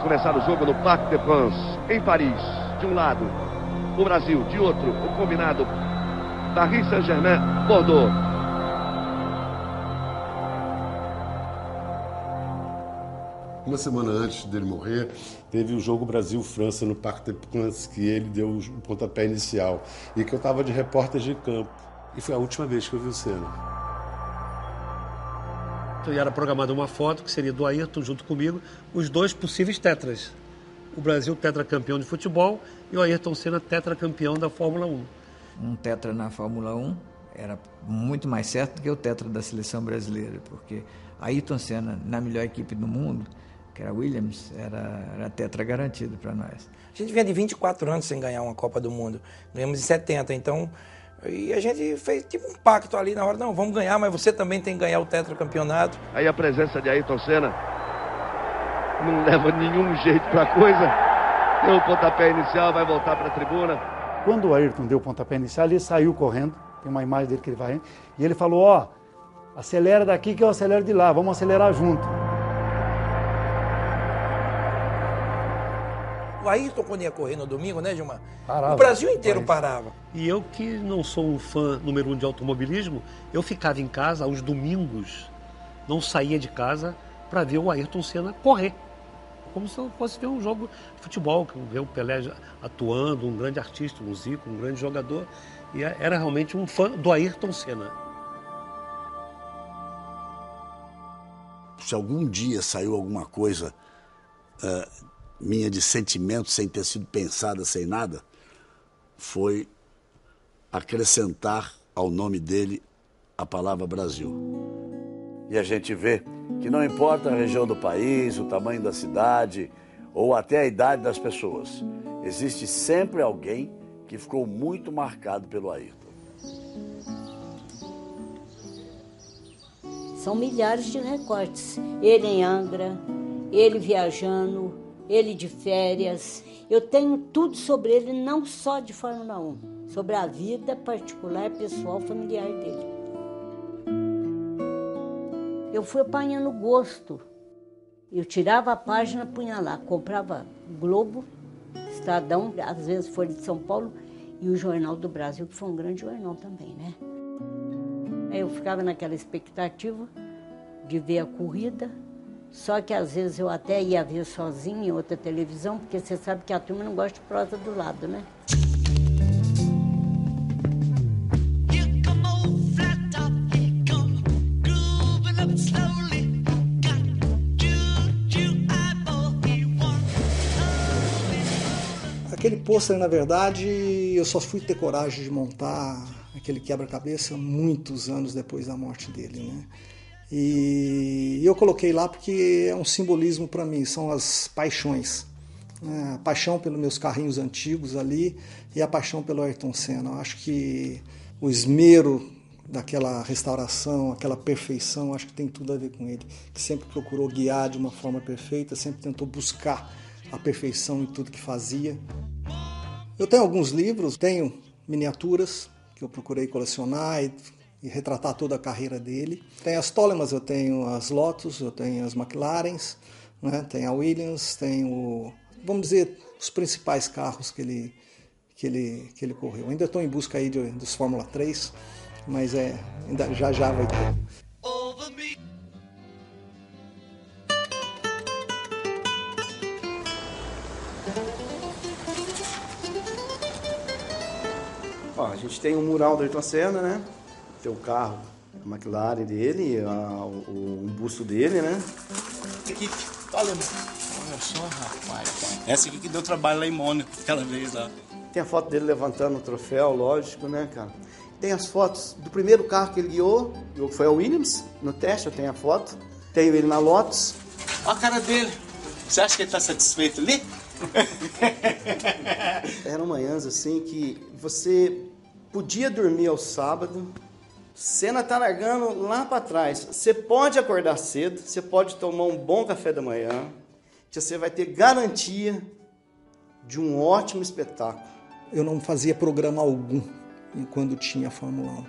começar o jogo no Parc des Princes, em Paris. De um lado, o Brasil. De outro, o combinado Paris Saint-Germain, Bordeaux. Uma semana antes dele morrer, teve o jogo Brasil-França no Parc des Princes, que ele deu o pontapé inicial, e que eu estava de repórter de campo. E foi a última vez que eu vi o Senna. Então era programada uma foto, que seria do Ayrton junto comigo, os dois possíveis tetras. O Brasil tetracampeão de futebol e o Ayrton Senna tetracampeão da Fórmula 1. Um tetra na Fórmula 1 era muito mais certo do que o tetra da seleção brasileira, porque Ayrton Senna, na melhor equipe do mundo, que era a Williams, era tetra garantido para nós. A gente vinha de 24 anos sem ganhar uma Copa do Mundo. Ganhamos em 70, então... E a gente tive um pacto ali na hora, não, vamos ganhar, mas você também tem que ganhar o tetracampeonato. Aí a presença de Ayrton Senna não leva nenhum jeito pra coisa. Deu o pontapé inicial, vai voltar pra tribuna. Quando o Ayrton deu o pontapé inicial, ele saiu correndo, tem uma imagem dele que ele vai, e ele falou, ó, acelera daqui que eu acelero de lá, vamos acelerar junto. O Ayrton, quando ia correr no domingo, né, Gilmar? Parava, o Brasil inteiro parava. E eu, que não sou um fã número 1 de automobilismo, eu ficava em casa aos domingos, não saía de casa para ver o Ayrton Senna correr. Como se eu fosse ver um jogo de futebol, ver o Pelé atuando, um grande artista, um Zico, um grande jogador. E era realmente um fã do Ayrton Senna. Se algum dia saiu alguma coisa minha de sentimento sem ter sido pensada, sem nada, foi acrescentar ao nome dele a palavra Brasil. E a gente vê que não importa a região do país, o tamanho da cidade ou até a idade das pessoas, existe sempre alguém que ficou muito marcado pelo Ayrton. São milhares de recortes. Ele em Angra, ele viajando, ele de férias. Eu tenho tudo sobre ele, não só de Fórmula 1, sobre a vida particular, pessoal, familiar dele. Eu fui apanhando gosto. Eu tirava a página, punha lá, comprava Globo, Estadão, às vezes Folha de São Paulo, e o Jornal do Brasil, que foi um grande jornal também, né? Aí eu ficava naquela expectativa de ver a corrida, só que às vezes eu até ia ver sozinha em outra televisão, porque você sabe que a turma não gosta de prosa do lado, né? Aquele pôster, na verdade, eu só fui ter coragem de montar aquele quebra-cabeça muitos anos depois da morte dele, né? E eu coloquei lá porque é um simbolismo para mim, são as paixões. A paixão pelos meus carrinhos antigos ali e a paixão pelo Ayrton Senna. Eu acho que o esmero daquela restauração, aquela perfeição, acho que tem tudo a ver com ele, que sempre procurou guiar de uma forma perfeita, sempre tentou buscar a perfeição em tudo que fazia. Eu tenho alguns livros, tenho miniaturas que eu procurei colecionar e retratar toda a carreira dele. Tem as Tolemas, eu tenho as Lotus, eu tenho as McLarens, né? Tem a Williams, tenho, vamos dizer, os principais carros que ele correu. Ainda estou em busca aí dos Fórmula 3, mas ainda já vai ter. Ó, a gente tem um mural do Ayrton Senna, né? Tem o carro, a McLaren dele, um busto dele, né? Aqui, olha só, rapaz. Essa aqui que deu trabalho lá em Mônaco, aquela vez lá. Tem a foto dele levantando o troféu, lógico, né, cara? Tem as fotos do primeiro carro que ele guiou, que foi a Williams, no teste, eu tenho a foto. Tenho ele na Lotus. Olha a cara dele. Você acha que ele tá satisfeito ali? Eram manhãs assim que você podia dormir ao sábado, Senna tá largando lá para trás. Você pode acordar cedo, você pode tomar um bom café da manhã, que você vai ter garantia de um ótimo espetáculo. Eu não fazia programa algum quando tinha Fórmula 1.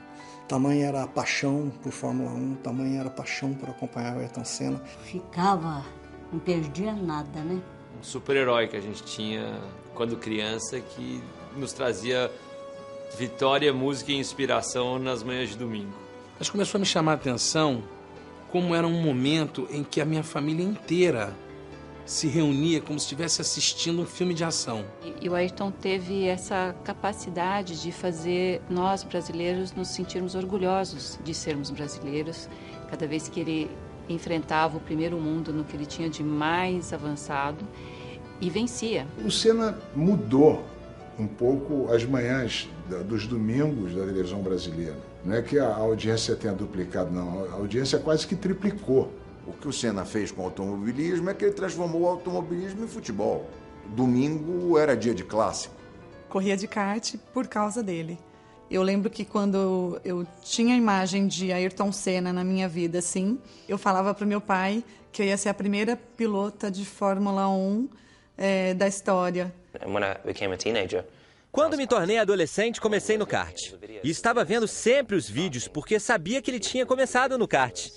Tamanha era a paixão por Fórmula 1, tamanha era a paixão por acompanhar o Ayrton Senna. Ficava, não perdia nada, né? super-herói que a gente tinha quando criança, que nos trazia vitória, música e inspiração nas manhãs de domingo. Mas começou a me chamar a atenção como era um momento em que a minha família inteira se reunia como se estivesse assistindo um filme de ação. E o Ayrton teve essa capacidade de fazer nós, brasileiros, nos sentirmos orgulhosos de sermos brasileiros. Cada vez que ele enfrentava o primeiro mundo no que ele tinha de mais avançado e vencia. O Senna mudou um pouco as manhãs dos domingos da televisão brasileira. Não é que a audiência tenha duplicado, não. A audiência quase que triplicou. O que o Senna fez com o automobilismo é que ele transformou o automobilismo em futebol. Domingo era dia de clássico. Corria de kart por causa dele. Eu lembro que quando eu tinha a imagem de Ayrton Senna na minha vida, assim, eu falava para o meu pai que eu ia ser a primeira pilota de Fórmula 1 da história. Quando me tornei adolescente, comecei no kart. E estava vendo sempre os vídeos porque sabia que ele tinha começado no kart.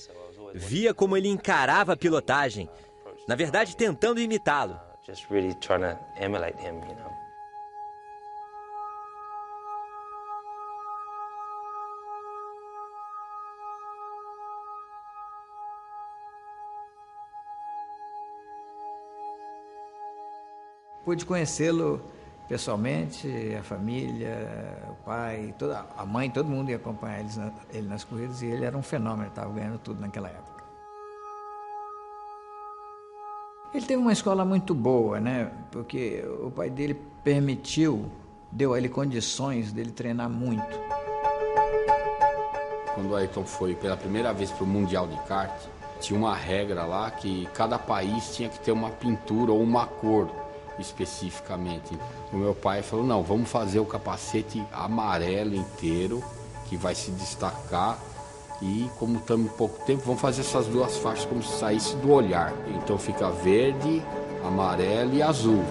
Via como ele encarava a pilotagem, na verdade tentando imitá-lo. Pude conhecê-lo pessoalmente, a família, o pai, a mãe, todo mundo ia acompanhar ele nas corridas e ele era um fenômeno, estava ganhando tudo naquela época. Ele teve uma escola muito boa, né? Porque o pai dele deu a ele condições dele treinar muito. Quando o Ayrton foi pela primeira vez para o Mundial de Kart, tinha uma regra lá que cada país tinha que ter uma pintura ou uma cor especificamente. O meu pai falou, não, vamos fazer o capacete amarelo inteiro, que vai se destacar, e como estamos em pouco tempo, vamos fazer essas duas faixas como se saísse do olhar. Então fica verde, amarelo e azul.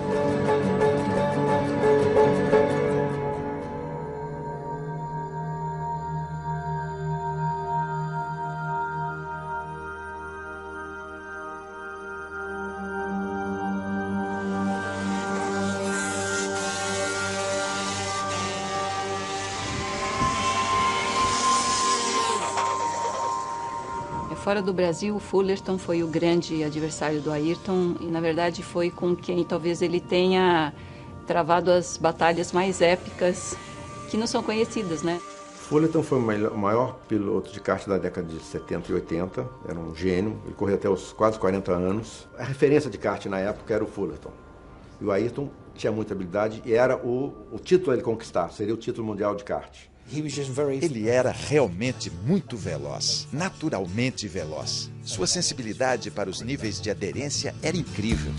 Fora do Brasil, o Fullerton foi o grande adversário do Ayrton e, na verdade, foi com quem talvez ele tenha travado as batalhas mais épicas que não são conhecidas, né? Fullerton foi o maior piloto de kart da década de 70 e 80, era um gênio, ele correu até os quase 40 anos. A referência de kart na época era o Fullerton. E o Ayrton tinha muita habilidade e era o título a ele conquistar, seria o título mundial de kart. Ele era realmente muito veloz, naturalmente veloz. Sua sensibilidade para os níveis de aderência era incrível.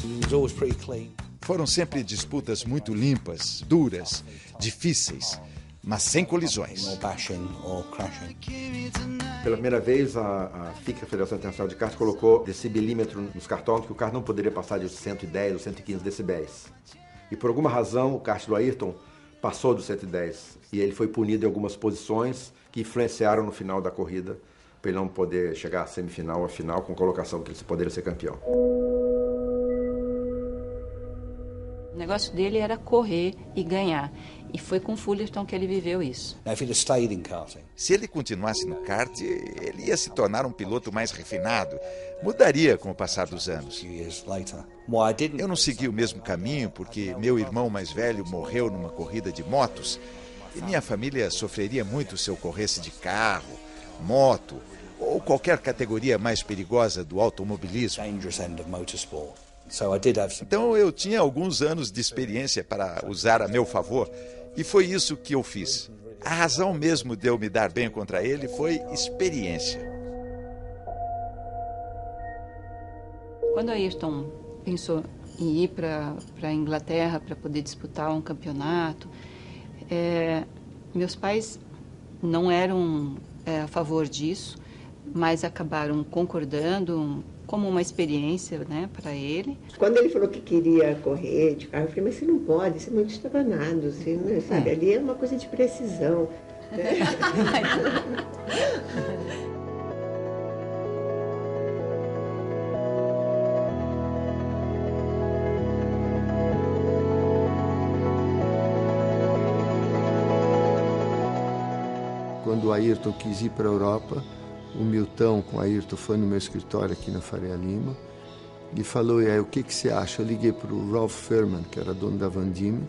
Foram sempre disputas muito limpas, duras, difíceis, mas sem colisões. Pela primeira vez, a FICA, a Federação Internacional de Kart, colocou decibelímetro nos cartões que o kart não poderia passar de 110 ou 115 decibéis. E por alguma razão, o kart do Ayrton passou dos 110 e ele foi punido em algumas posições que influenciaram no final da corrida para ele não poder chegar à semifinal, à final, com colocação que ele poderia ser campeão. O negócio dele era correr e ganhar. E foi com o Fullerton que ele viveu isso. Se ele continuasse no kart, ele ia se tornar um piloto mais refinado. Mudaria com o passar dos anos. Eu não segui o mesmo caminho porque meu irmão mais velho morreu numa corrida de motos e minha família sofreria muito se eu corresse de carro, moto ou qualquer categoria mais perigosa do automobilismo. Então eu tinha alguns anos de experiência para usar a meu favor e foi isso que eu fiz. A razão mesmo de eu me dar bem contra ele foi experiência. Quando o Ayrton pensou em ir para a Inglaterra para poder disputar um campeonato, meus pais não eram a favor disso, mas acabaram concordando como uma experiência, né, para ele. Quando ele falou que queria correr de carro, eu falei, mas você não pode, você é muito estabanado, você não sabe, ali é uma coisa de precisão. Quando o Ayrton quis ir para a Europa, o Milton com o Ayrton foi no meu escritório aqui na Faria Lima e falou, e aí, o que você acha? Eu liguei para o Ralph Furman, que era dono da Van Diemen,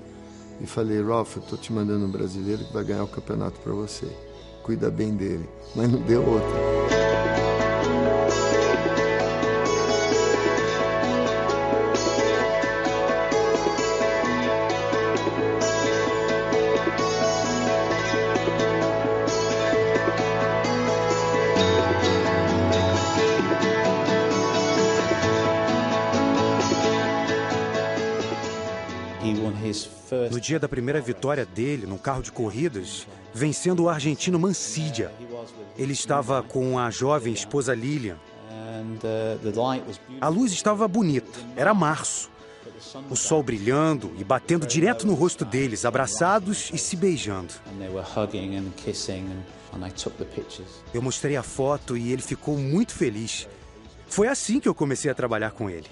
e falei, Ralph, eu estou te mandando um brasileiro que vai ganhar o campeonato para você. Cuida bem dele. Mas não deu outra. No dia da primeira vitória dele, num carro de corridas, vencendo o argentino Mancidia. Ele estava com a jovem esposa Lilian. A luz estava bonita, era março. O sol brilhando e batendo direto no rosto deles, abraçados e se beijando. Eu mostrei a foto e ele ficou muito feliz. Foi assim que eu comecei a trabalhar com ele.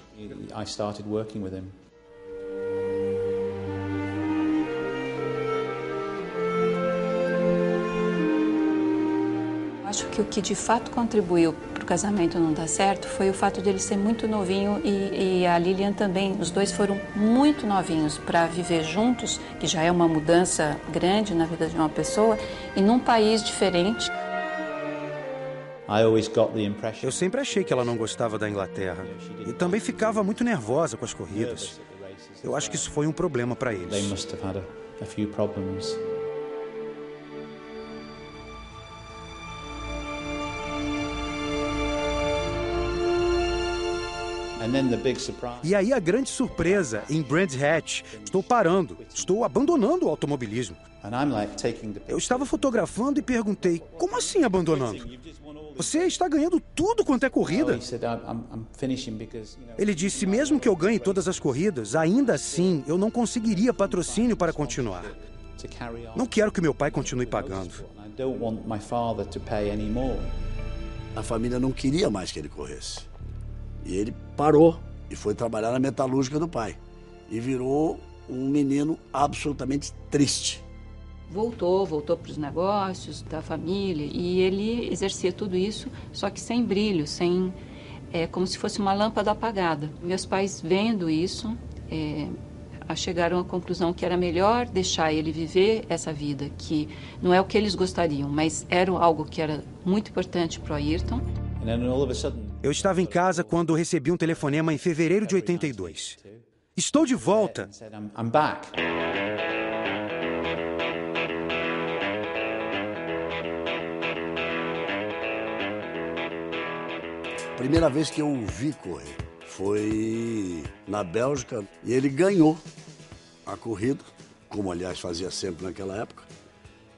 Acho que o que de fato contribuiu para o casamento não dar certo foi o fato de ele ser muito novinho e a Lilian também. Os dois foram muito novinhos para viver juntos, que já é uma mudança grande na vida de uma pessoa, e num país diferente. Eu sempre achei que ela não gostava da Inglaterra e também ficava muito nervosa com as corridas. Eu acho que isso foi um problema para eles. E aí a grande surpresa, em Brands Hatch, estou parando, estou abandonando o automobilismo. Eu estava fotografando e perguntei, como assim abandonando? Você está ganhando tudo quanto é corrida? Ele disse, mesmo que eu ganhe todas as corridas, ainda assim eu não conseguiria patrocínio para continuar. Não quero que meu pai continue pagando. A família não queria mais que ele corresse. E ele parou e foi trabalhar na metalúrgica do pai. E virou um menino absolutamente triste. Voltou para os negócios da família e ele exercia tudo isso, só que sem brilho, como se fosse uma lâmpada apagada. Meus pais, vendo isso, chegaram à conclusão que era melhor deixar ele viver essa vida, que não é o que eles gostariam, mas era algo que era muito importante para o Ayrton. Eu estava em casa quando recebi um telefonema em fevereiro de 82. Estou de volta. Primeira vez que eu o vi correr foi na Bélgica e ele ganhou a corrida, como aliás fazia sempre naquela época.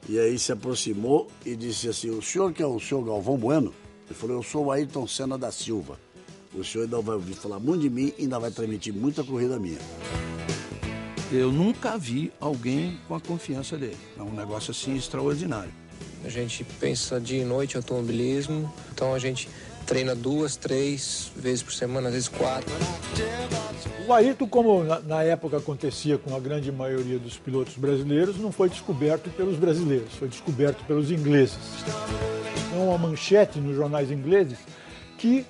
E aí se aproximou e disse assim, o senhor que é o senhor Galvão Bueno? Ele falou, eu sou o Ayrton Senna da Silva. O senhor ainda vai ouvir falar muito de mim e ainda vai transmitir muita corrida minha. Eu nunca vi alguém com a confiança dele. É um negócio assim extraordinário. A gente pensa dia e noite em automobilismo, então a gente treina 2, 3 vezes por semana, às vezes 4. O Ayrton, como na época acontecia com a grande maioria dos pilotos brasileiros, não foi descoberto pelos brasileiros, foi descoberto pelos ingleses. É uma manchete nos jornais ingleses que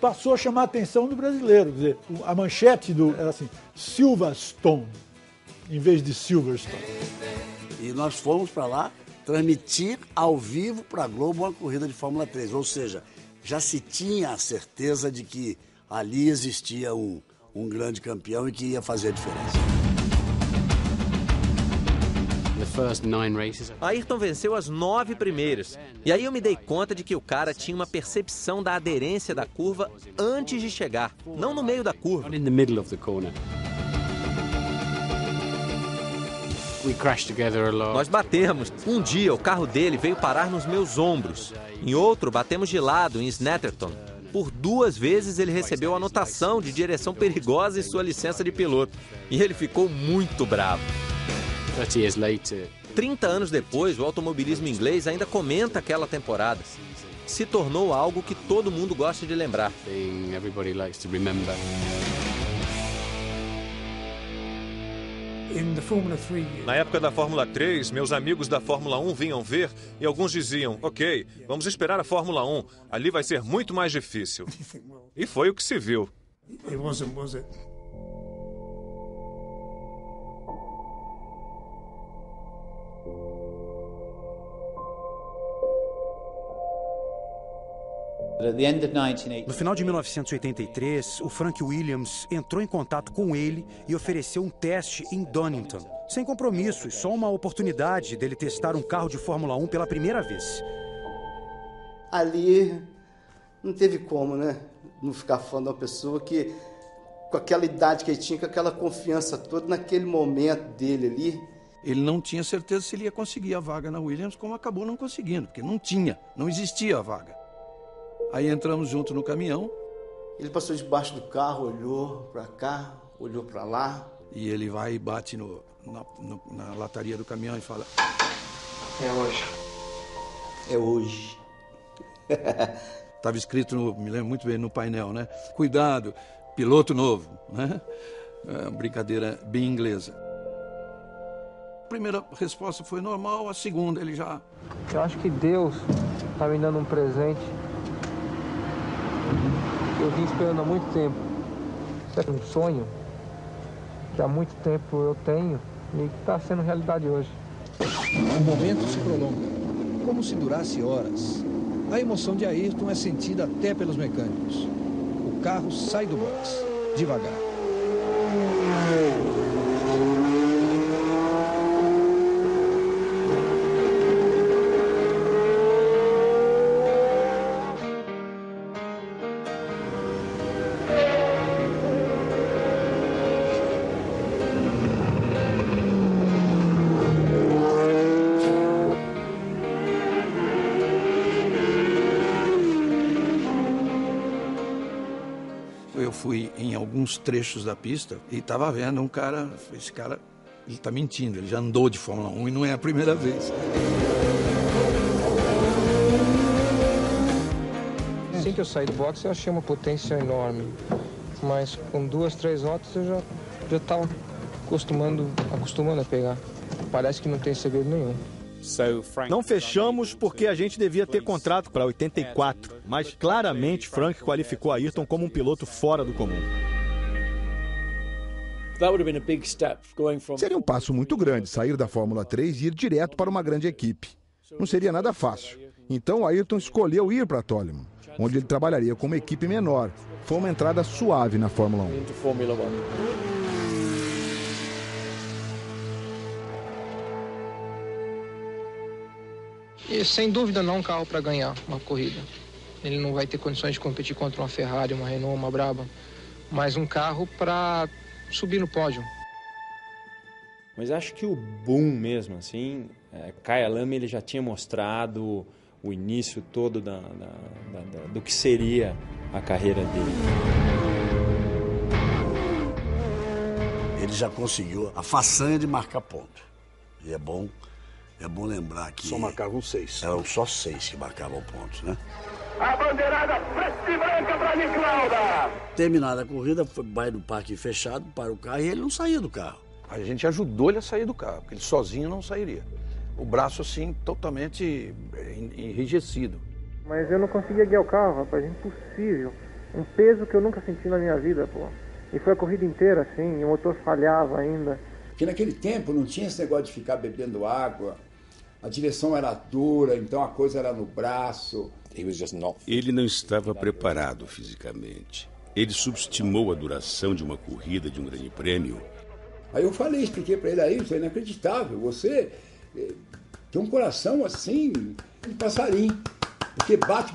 passou a chamar a atenção do brasileiro. Quer dizer, a manchete era assim, Silverstone, em vez de Silverstone. E nós fomos para lá transmitir ao vivo para a Globo uma corrida de Fórmula 3, ou seja, já se tinha a certeza de que ali existia um grande campeão e que ia fazer a diferença. Ayrton venceu as 9 primeiras. E aí eu me dei conta de que o cara tinha uma percepção da aderência da curva antes de chegar, não no meio da curva. Nós batemos. Um dia o carro dele veio parar nos meus ombros. Em outro, batemos de lado em Snetterton. Por 2 vezes ele recebeu anotação de direção perigosa em sua licença de piloto. E ele ficou muito bravo. 30 anos depois, o automobilismo inglês ainda comenta aquela temporada. Se tornou algo que todo mundo gosta de lembrar. Na época da Fórmula 3, meus amigos da Fórmula 1 vinham ver e alguns diziam, ok, vamos esperar a Fórmula 1, ali vai ser muito mais difícil. E foi o que se viu. No final de 1983, o Frank Williams entrou em contato com ele e ofereceu um teste em Donington. Sem compromissos, só uma oportunidade dele testar um carro de Fórmula 1 pela primeira vez. Ali não teve como, né? Não ficar fã de uma pessoa que, com aquela idade que ele tinha, com aquela confiança toda, naquele momento dele ali. Ele não tinha certeza se ele ia conseguir a vaga na Williams, como acabou não conseguindo, porque não existia a vaga. Aí entramos junto no caminhão. Ele passou debaixo do carro, olhou para cá, olhou para lá. E ele vai e bate na lataria do caminhão e fala: é hoje. É hoje. Estava escrito, me lembro muito bem, no painel, né? Cuidado, piloto novo, né? É uma brincadeira bem inglesa. A primeira resposta foi normal, a segunda ele já... Eu acho que Deus está me dando um presente que eu vim esperando há muito tempo. Isso é um sonho que há muito tempo eu tenho e que está sendo realidade hoje. O momento se prolonga, como se durasse horas. A emoção de Ayrton é sentida até pelos mecânicos. O carro sai do box, devagar. Fui em alguns trechos da pista e estava vendo um cara, esse cara, ele está mentindo, ele já andou de Fórmula 1 e não é a primeira vez. Assim que eu saí do boxe, eu achei uma potência enorme, mas com 2, 3 voltas eu já estava acostumando a pegar. Parece que não tem segredo nenhum. Não fechamos porque a gente devia ter contrato para 84, mas claramente Frank qualificou Ayrton como um piloto fora do comum. Seria um passo muito grande sair da Fórmula 3 e ir direto para uma grande equipe. Não seria nada fácil. Então Ayrton escolheu ir para Toleman, onde ele trabalharia com uma equipe menor. Foi uma entrada suave na Fórmula 1. E sem dúvida não é um carro para ganhar uma corrida. Ele não vai ter condições de competir contra uma Ferrari, uma Renault, uma Brabham, mas um carro para subir no pódio. Mas acho que o boom mesmo, assim, Kaya Lame ele já tinha mostrado o início todo do que seria a carreira dele. Ele já conseguiu a façanha de marcar ponto. E é bom lembrar que... Só marcavam 6. Eram só 6 que marcavam pontos, né? A bandeirada preta e branca para Niklauda. Terminada a corrida, vai no parque fechado, para o carro e ele não saía do carro. A gente ajudou ele a sair do carro, porque ele sozinho não sairia. O braço, assim, totalmente enrijecido. Mas eu não conseguia guiar o carro, rapaz, impossível. Um peso que eu nunca senti na minha vida, pô. E foi a corrida inteira, assim, e o motor falhava ainda. Porque naquele tempo não tinha esse negócio de ficar bebendo água. A direção era dura, então a coisa era no braço. Ele não estava preparado fisicamente. Ele subestimou a duração de uma corrida, de um grande prêmio. Aí eu expliquei para ele, aí, isso é inacreditável. Você tem um coração assim, de passarinho. Porque bate,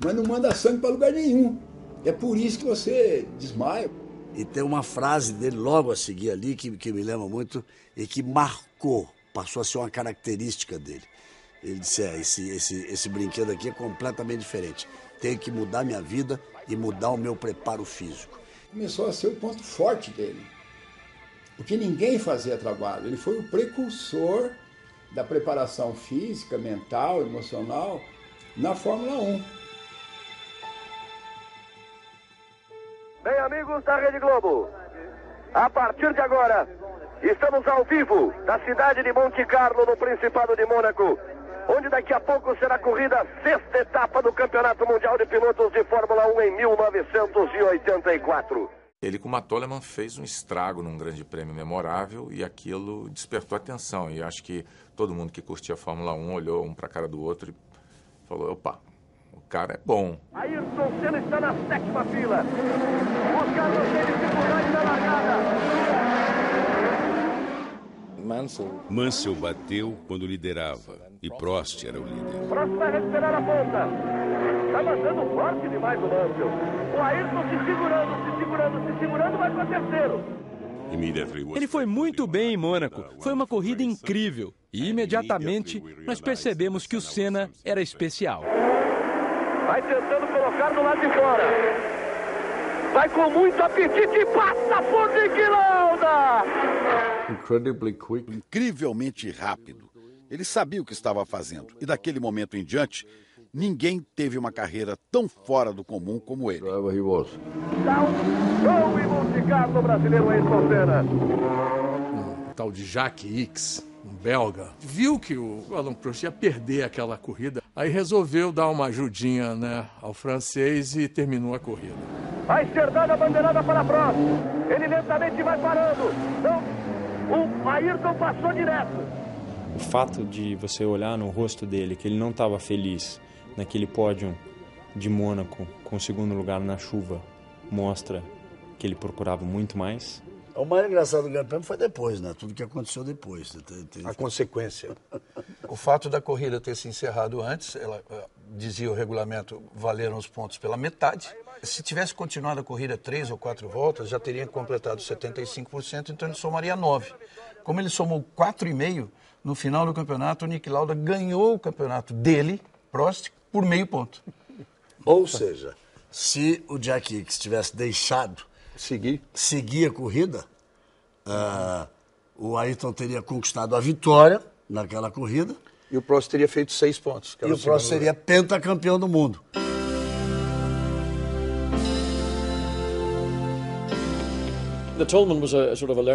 mas não manda sangue para lugar nenhum. É por isso que você desmaia. E tem uma frase dele logo a seguir ali que me lembra muito e que marcou. Passou a ser uma característica dele. Ele disse, esse brinquedo aqui é completamente diferente. Tenho que mudar minha vida e mudar o meu preparo físico. Começou a ser o ponto forte dele. Porque ninguém fazia trabalho. Ele foi o precursor da preparação física, mental, emocional na Fórmula 1. Bem, amigos da Rede Globo, a partir de agora, Estamos ao vivo da cidade de Monte Carlo, no Principado de Mônaco, onde daqui a pouco será corrida a 6ª etapa do Campeonato Mundial de Pilotos de Fórmula 1 em 1984. Ele, com uma Toleman, fez um estrago num grande prêmio memorável e aquilo despertou atenção. E acho que todo mundo que curtia a Fórmula 1 olhou um para a cara do outro e falou, opa, o cara é bom. Ayrton Senna está na 7ª fila. Oscar não tem dificuldade na largada. Mansell bateu quando liderava e Prost era o líder. Prost vai recuperar a ponta. Está mandando forte demais o Mansell. O Ayrton se segurando, vai para terceiro. Ele foi muito bem em Mônaco. Foi uma corrida incrível. E imediatamente nós percebemos que o Senna era especial. Vai tentando colocar do lado de fora. Vai com muito apetite e passa por Niki Lauda. Incrivelmente rápido. Ele sabia o que estava fazendo. E daquele momento em diante, ninguém teve uma carreira tão fora do comum como ele. Dá um show em Monte Carlo, brasileiro Ayrton Senna. Um tal de Jacques X, um belga, viu que o Alain Prost ia perder aquela corrida. Aí resolveu dar uma ajudinha, né, ao francês e terminou a corrida. Vai ser dada a bandeirada para Prost. Ele lentamente vai parando. Não, o Ayrton passou direto. O fato de você olhar no rosto dele que ele não estava feliz naquele pódio de Mônaco com o 2º lugar na chuva mostra que ele procurava muito mais. O mais engraçado do Grande Prêmio foi depois, né? Tudo que aconteceu depois. A consequência. O fato da corrida ter se encerrado antes, ela dizia o regulamento, valeram os pontos pela metade. Se tivesse continuado a corrida 3 ou 4 voltas, já teria completado 75%, então ele somaria 9. Como ele somou 4,5, no final do campeonato, o Niki Lauda ganhou o campeonato dele, Prost, por meio ponto. Ou seja, se o Jack Hicks tivesse deixado seguir a corrida, o Ayrton teria conquistado a vitória naquela corrida. E o Prost teria feito 6 pontos. E o Prost seria pentacampeão do mundo.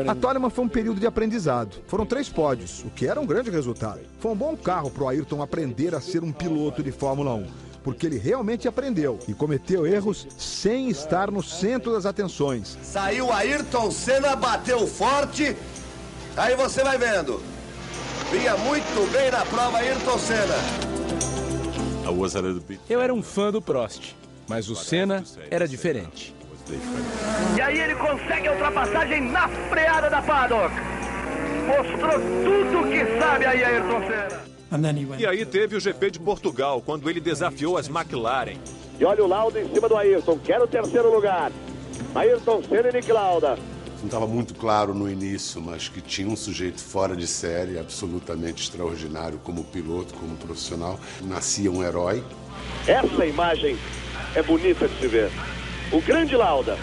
A Toleman foi um período de aprendizado. Foram 3 pódios, o que era um grande resultado. Foi um bom carro para o Ayrton aprender a ser um piloto de Fórmula 1, porque ele realmente aprendeu e cometeu erros sem estar no centro das atenções. Saiu Ayrton Senna, bateu forte, aí você vai vendo. Vinha muito bem na prova Ayrton Senna. Eu era um fã do Prost, mas o Senna era diferente. E aí ele consegue a ultrapassagem na freada da paddock. Mostrou tudo que sabe aí Ayrton Senna. E aí teve o GP de Portugal, quando ele desafiou as McLaren. E olha o Lauda em cima do Ayrton, quer o 3º lugar. Ayrton Senna e Niki Lauda. Não estava muito claro no início, mas que tinha um sujeito fora de série, absolutamente extraordinário como piloto, como profissional. Nascia um herói. Essa imagem é bonita de se ver. O grande Lauda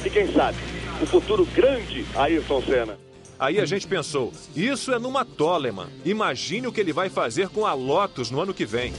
e, quem sabe, o futuro grande Ayrton Senna. Aí a gente pensou, isso é numa Toleman. Imagine o que ele vai fazer com a Lotus no ano que vem.